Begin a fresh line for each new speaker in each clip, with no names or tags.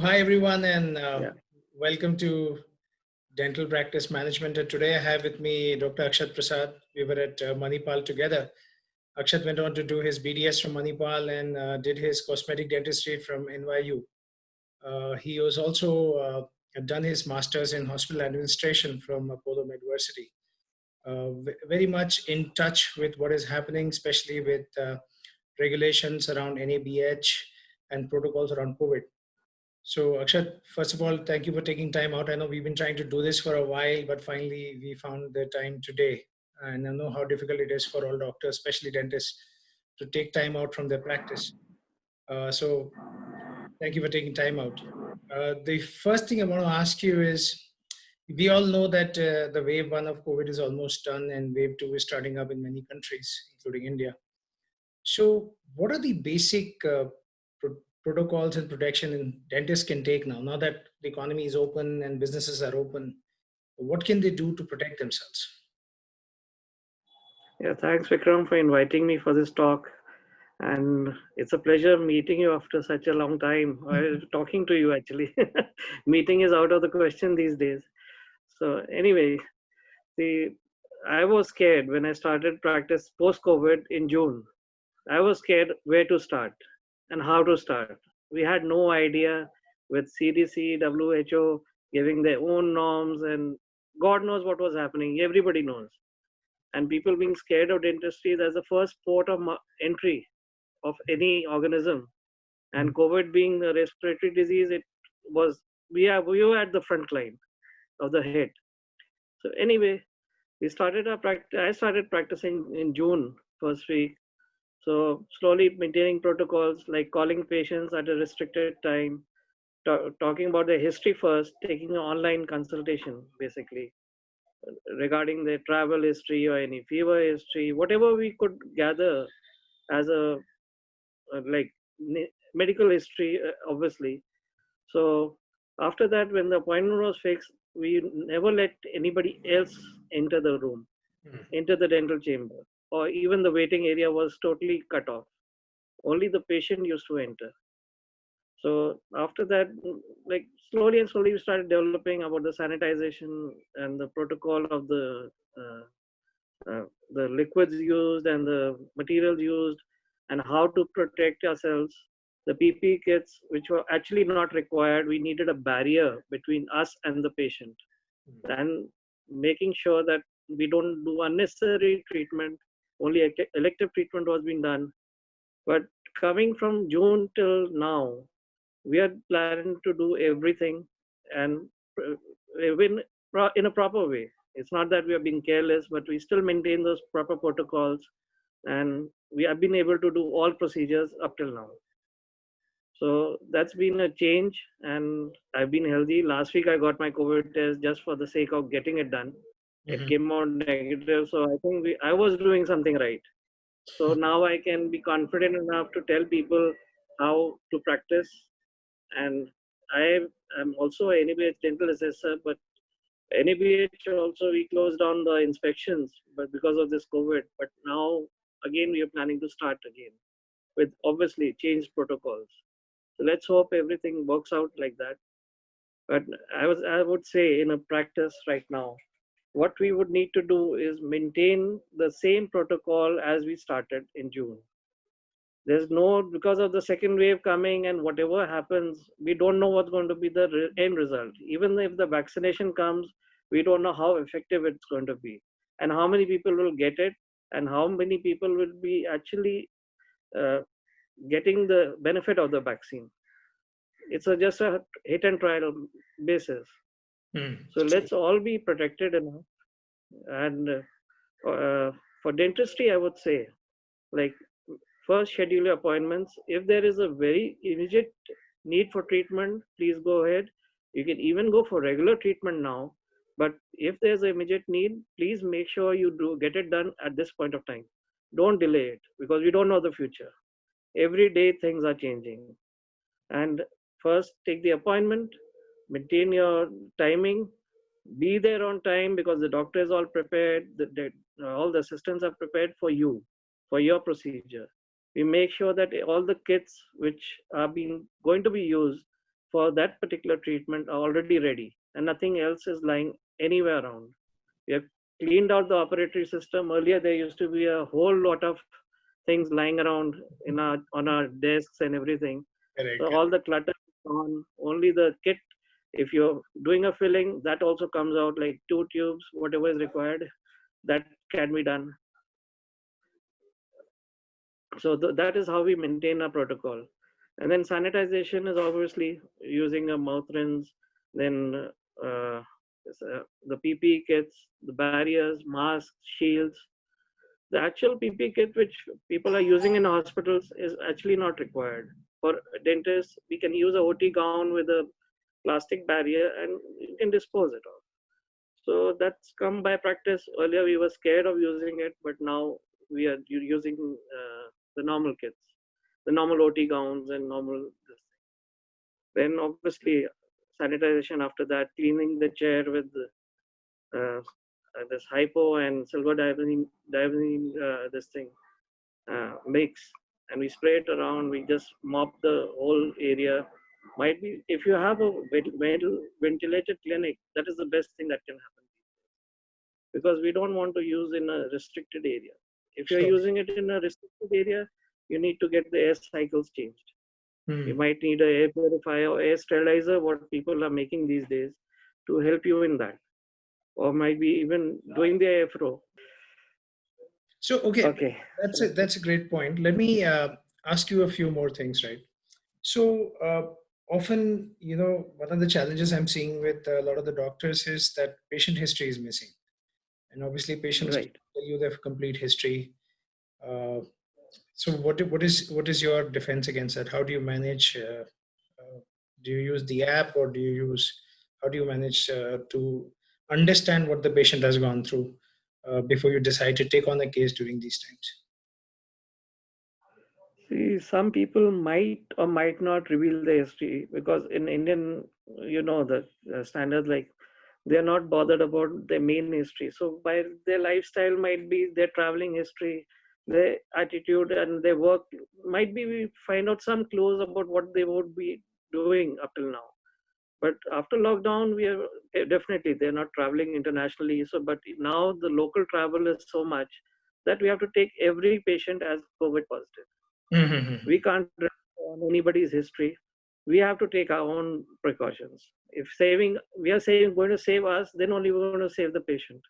Hi, everyone, and
Yeah,
welcome to Dental Practice Management. And today I have with me Dr. Akshat Prasad. We were at Manipal together. Akshat went on to do his BDS from Manipal and did his cosmetic dentistry from NYU. He was also done his master's in hospital administration from Apollo University. Very much in touch with what is happening, especially with regulations around NABH and protocols around COVID. So, Akshat, first of all, thank you for taking time out. I know we've been trying to do this for a while, but finally we found the time today. And I know how difficult it is for all doctors, especially dentists, to take time out from their practice. So, thank you for taking time out. The first thing I want to ask you is we all know that the wave one of COVID is almost done, and wave two is starting up in many countries, including India. So, what are the basic protocols and protection dentists can take now? Now that the economy is open and businesses are open, what can they do to protect themselves?
yeah. Thanks, Vikram, for inviting me for this talk. And it's a pleasure meeting you after such a long time. Talking to you, actually. Meeting is out of the question these days. So, anyway, the I was scared when I started practice post COVID in June. I was scared where to start and how to start. We had no idea with CDC, WHO giving their own norms, and God knows what was happening. Everybody knows. And people being scared of dentistry, that's the first port of entry of any organism. And COVID being a respiratory disease, it was we were at the front line of the hit. So anyway, we started our practice. I started practicing in June first week. So slowly maintaining protocols like calling patients at a restricted time, talking about their history first, taking an online consultation basically regarding their travel history or any fever history, whatever we could gather as a like medical history, obviously. So after that, when the appointment was fixed, we never let anybody else enter the room, enter the dental chamber, or even the waiting area was totally cut off. Only the patient used to enter. So after that, like slowly and slowly, we started developing about the sanitization and the protocol of the liquids used and the materials used and how to protect ourselves. The PPE kits, which were actually not required, we needed a barrier between us and the patient, and making sure that we don't do unnecessary treatment. Only elective treatment was being done. But coming from June till now, we are planning to do everything and in a proper way. It's not that we are being careless, but we still maintain those proper protocols, and we have been able to do all procedures up till now. So that's been a change, and I've been healthy. Last week I got my COVID test just for the sake of getting it done. It
Mhm.
came out negative, so I think I was doing something right. So now I can be confident enough to tell people how to practice. And I am also a NABH dental assessor, but NABH also we closed down the inspections, but because of this COVID. But now again we are planning to start again with obviously changed protocols. So let's hope everything works out like that. But I would say in a practice right now, what we would need to do is maintain the same protocol as we started in June. There's no, because of the second wave coming and whatever happens, we don't know what's going to be the end result. Even if the vaccination comes, we don't know how effective it's going to be and how many people will get it and how many people will be actually uh, getting the benefit of the vaccine. It's just a hit and trial basis. So
True.
let's all be protected enough. And for dentistry, I would say, like, first schedule your appointments. If there is a very immediate need for treatment, please go ahead. You can even go for regular treatment now. But if there's an immediate need, please make sure you do get it done at this point of time. Don't delay it because we don't know the future. Every day things are changing. And first take the appointment, maintain your timing, be there on time because the doctor is all prepared, all the assistants are prepared for you, for your procedure. We make sure that all the kits which are being going to be used, for that particular treatment are already ready, and nothing else is lying anywhere around. We have cleaned out the operatory system. Earlier, there used to be a whole lot of things lying around in our on our desks and everything. So
Correct.
all the clutter is gone. Only the kit. If you're doing a filling, that also comes out like 2 tubes, whatever is required, that can be done. So that is how we maintain our protocol. And then sanitization is obviously using a mouth rinse, then the PPE kits, the barriers, masks, shields. The actual PPE kit which people are using in hospitals is actually not required. For dentists, we can use a OT gown with a plastic barrier and you can dispose it of. So that's come by practice. Earlier we were scared of using it, but now we are using the normal kits, the normal OT gowns and normal. Then obviously sanitization after that, cleaning the chair with this hypo and silver diamine this thing mix, and we spray it around. We just mop the whole area. Might be if you have a ventilated clinic, that is the best thing that can happen, because we don't want to use in a restricted area. If you're
Sure.
using it in a restricted area, you need to get the air cycles changed. You
Hmm.
might need a air purifier or air sterilizer, what people are making these days, to help you in that. Or might be even doing the airflow.
So, okay,
Okay.
that's
So,
a that's a great point. Let me ask you a few more things, right? So, often, one of the challenges I'm seeing with a lot of the doctors is that patient history is missing, and obviously, patients
right.
tell you their complete history. Uh, so, what is your defense against that? How do you manage? Do you use the app, or do you use? How do you manage to understand what the patient has gone through before you decide to take on a case during these times?
See, some people might or might not reveal the history, because in Indian, the standards, like they're not bothered about their main history. So by their lifestyle might be their traveling history, their attitude and their work, might be we find out some clues about what they would be doing up till now. But after lockdown, we are definitely they're not traveling internationally. So, but now the local travel is so much that we have to take every patient as COVID positive.
Mm-hmm.
We can't rely on anybody's history. We have to take our own precautions. If we are saying going to save us, then only we're going to save the patient.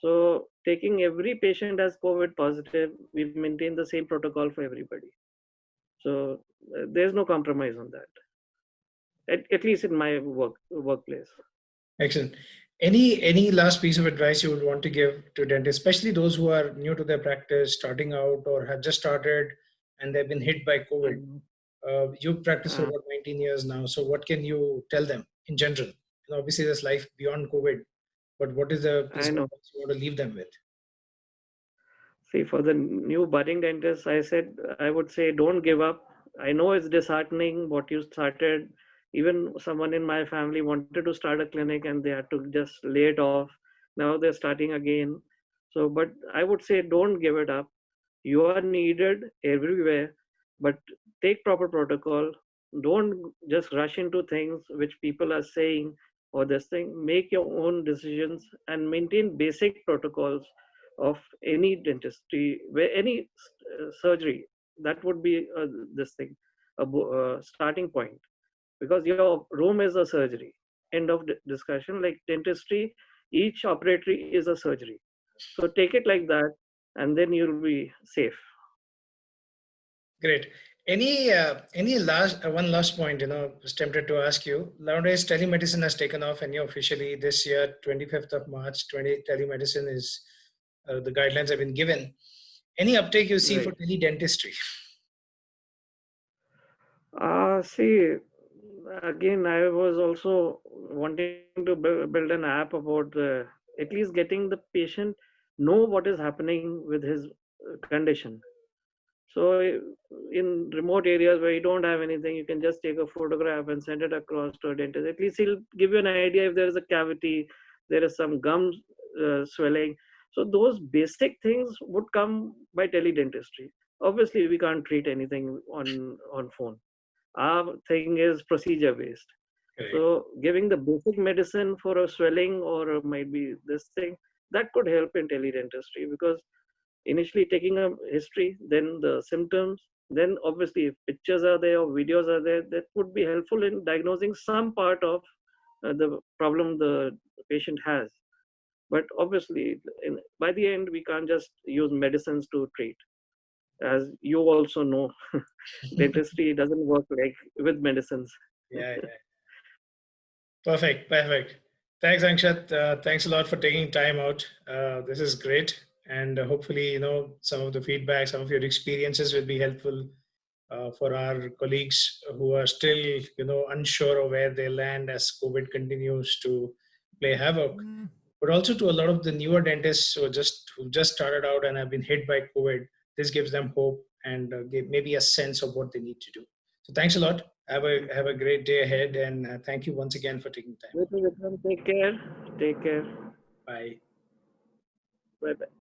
So taking every patient as COVID positive, we've maintained the same protocol for everybody. So there's no compromise on that. At least in my workplace.
Excellent. Any last piece of advice you would want to give to dentists, especially those who are new to their practice, starting out, or have just started and they've been hit by COVID?
Mhm.
You've practiced for
Uh,
about 19 years now. So what can you tell them in general? And obviously, there's life beyond COVID, but what is the piece
I
of
know.
advice you want to leave them with?
See, for the new budding dentists, I would say don't give up. I know it's disheartening what you started. Even someone in my family wanted to start a clinic and they had to just lay it off. Now they're starting again. So, but I would say don't give it up. You are needed everywhere, but take proper protocol. Don't just rush into things which people are saying or this thing. Make your own decisions and maintain basic protocols of any dentistry, where any surgery. That would be this thing, starting point, because your room is a surgery. End of discussion. Like dentistry, each operatory is a surgery. So take it like that, and then you'll be safe.
Great. Any last one last point, was tempted to ask you. Nowadays, telemedicine has taken off, and officially this year, 25th of March, telemedicine is the guidelines have been given. Any uptake you see for
Right.
teledentistry?
See, again, I was also wanting to build an app about at least getting the patient know what is happening with his condition. So in remote areas where you don't have anything, you can just take a photograph and send it across to a dentist. At least he'll give you an idea if there is a cavity, there is some gum swelling. So those basic things would come by teledentistry. Obviously, we can't treat anything on phone. Our thing is procedure based.
Correct.
So giving the basic medicine for a swelling or might be this thing, that could help in teledentistry, because initially taking a history, then the symptoms, then obviously if pictures are there or videos are there, that would be helpful in diagnosing some part of the problem the patient has. But obviously, by the end, we can't just use medicines to treat. As you also know, dentistry doesn't work like with medicines.
Yeah, yeah. Perfect, perfect. Thanks, Akshat. Thanks a lot for taking time out. This is great, and hopefully, some of the feedback, some of your experiences will be helpful for our colleagues who are still, unsure of where they land as COVID continues to play havoc. But also to a lot of the newer dentists who just started out and have been hit by COVID. This gives them hope and maybe a sense of what they need to do. So thanks a lot. Have a great day ahead, and thank you once again for taking time.
Take care. Take care.
Bye.
Bye bye.